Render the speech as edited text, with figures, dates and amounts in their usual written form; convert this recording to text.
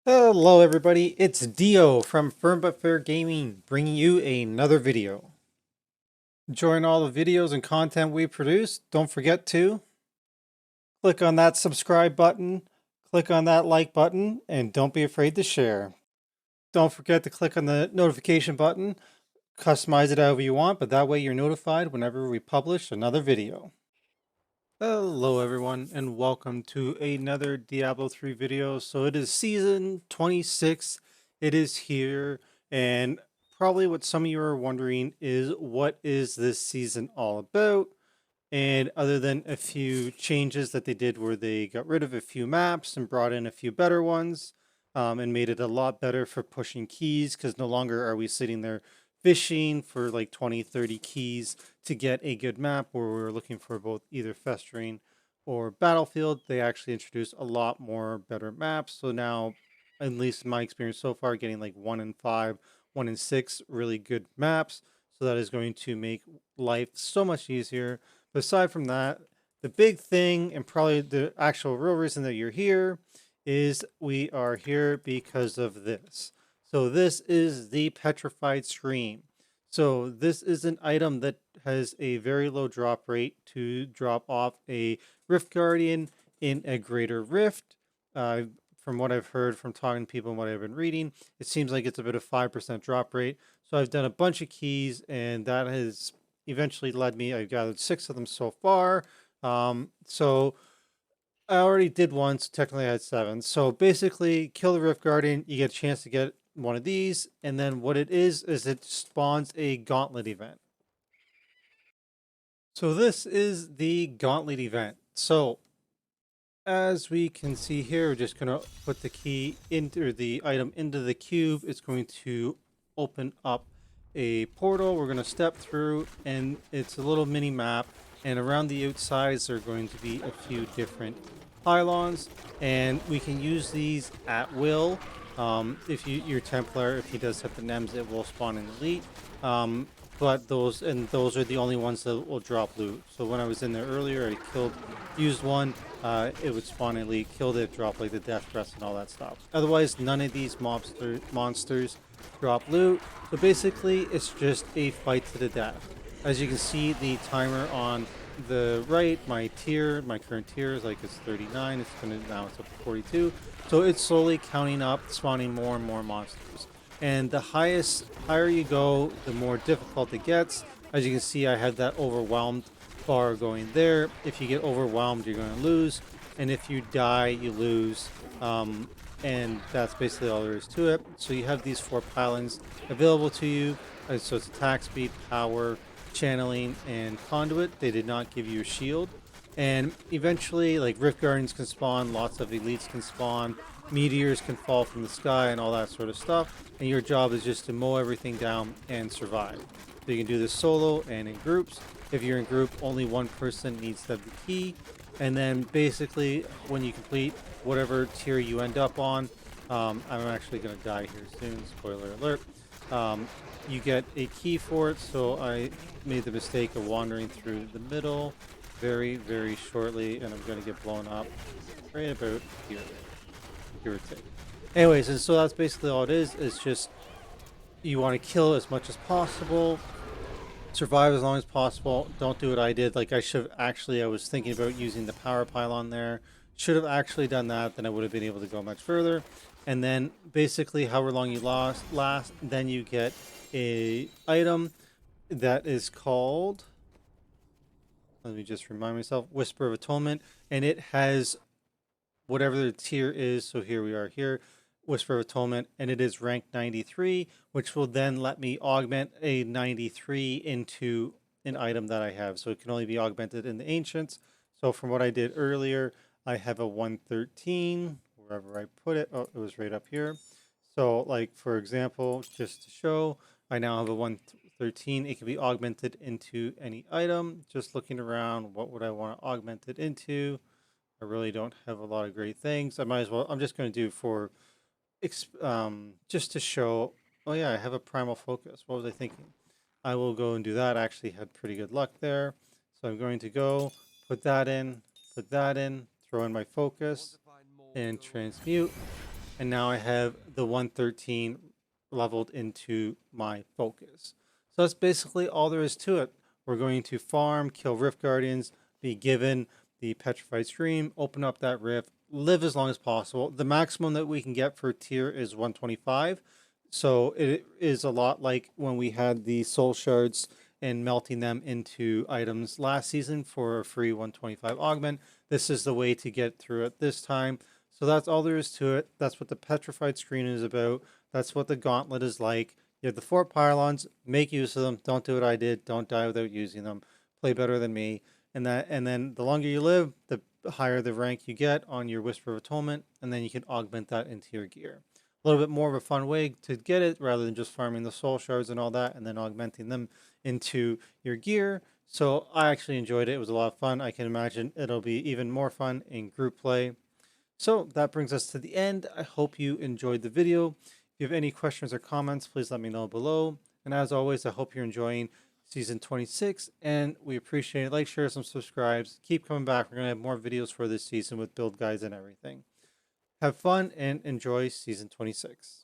Hello everybody, it's Dio from Firm But Fair Gaming, bringing you another video. Enjoying all the videos and content we produce, don't forget to click on that subscribe button, click on that like button, and don't be afraid to share. Don't forget to click on the notification button, customize it however you want, but that way you're notified whenever we publish another video. Hello everyone, and welcome to another Diablo 3 video. So it is season 26, it is here, and probably what some of you are wondering is what is this season all about? And other than a few changes that they did where they got rid of a few maps and brought in a few better ones, and made it a lot better for pushing keys, because no longer are we sitting there fishing for like 20, 30 keys to get a good map where we're looking for both either Festering or Battlefield. They actually introduced a lot more better maps. So now, at least in my experience so far, getting like 1 in 5, 1 in 6 really good maps. So that is going to make life so much easier. But aside from that, the big thing, and probably the actual real reason that you're here, is we are here because of this. So this is the Petrified Scream. So this is an item that has a very low drop rate to drop off a Rift Guardian in a greater rift. From what I've heard from talking to people and what I've been reading, it seems like it's about a 5% drop rate. So I've done a bunch of keys, and that has eventually led me, I've gathered 6 of them so far. So I already did one, so technically I had 7. So basically, kill the Rift Guardian, you get a chance to get one of these, and then what it is it spawns a gauntlet event. So this is the gauntlet event. So as we can see here, we're just going to put the key into the item into the cube. It's going to open up a portal. We're going to step through, and it's a little mini map. And around the outsides, there are going to be a few different pylons, and we can use these at will. If your Templar, if he does have the NEMs, it will spawn an elite. But those are the only ones that will drop loot. So when I was in there earlier, I used one. It would spawn elite, killed it, drop like the death breath and all that stuff. Otherwise, none of these monsters drop loot. So basically, it's just a fight to the death. As you can see, the timer on the right, my current tier is like it's 39. Now it's up to 42. So it's slowly counting up, spawning more and more monsters. And the higher you go, the more difficult it gets. As you can see, I had that overwhelmed bar going there. If you get overwhelmed, you're going to lose, and if you die, you lose. And that's basically all there is to it. So you have these 4 pylons available to you. So it's attack speed, power, channeling, and conduit. They did not give you a shield. And eventually, like Rift Guardians can spawn, lots of elites can spawn, meteors can fall from the sky, and all that sort of stuff. And your job is just to mow everything down and survive. So you can do this solo and in groups. If you're in group, only one person needs to have the key. And then basically, when you complete whatever tier you end up on, I'm actually going to die here soon, spoiler alert. You get a key for it, so I made the mistake of wandering through the middle very, very shortly, and I'm going to get blown up right about here, give or take. Anyways, and so that's basically all it is. It's just you want to kill as much as possible, survive as long as possible. Don't do what I did. Like I was thinking about using the power pylon there. Should have actually done that, then I would have been able to go much further. And then basically however long you last, then you get a item that is called, let me just remind myself, Whisper of Atonement, and it has whatever the tier is. So here we are here, Whisper of Atonement, and it is rank 93, which will then let me augment a 93 into an item that I have. So it can only be augmented in the Ancients. So from what I did earlier, I have a 113, wherever I put it. Oh, it was right up here. So like, for example, just to show, I now have a 113. It can be augmented into any item. Just looking around, what would I want to augment it into? I really don't have a lot of great things. I'm just going to do for, just to show, oh yeah, I have a primal focus. What was I thinking? I will go and do that. I actually had pretty good luck there. So I'm going to go put that in, throw in my focus and transmute. and now I have the 113 leveled into my focus. So that's basically all there is to it. We're going to farm, kill Rift Guardians, be given the Petrified Scream, open up that rift, live as long as possible. The maximum that we can get for tier is 125. So it is a lot like when we had the soul shards and melting them into items last season for a free 125 augment. This is the way to get through it this time. So that's all there is to it. That's what the Petrified Screen is about. That's what the Gauntlet is like. You have the 4 pylons. Make use of them. Don't do what I did. Don't die without using them. Play better than me. And then the longer you live, the higher the rank you get on your Whisper of Atonement, and then you can augment that into your gear. A little bit more of a fun way to get it rather than just farming the soul shards and all that and then augmenting them into your gear. So I actually enjoyed it. It was a lot of fun. I can imagine it'll be even more fun in group play. So that brings us to the end. I hope you enjoyed the video. If you have any questions or comments, please let me know below. And as always, I hope you're enjoying season 26, and we appreciate it. Like, share, some subscribes. Keep coming back. We're going to have more videos for this season with build guides and everything. Have fun and enjoy season 26.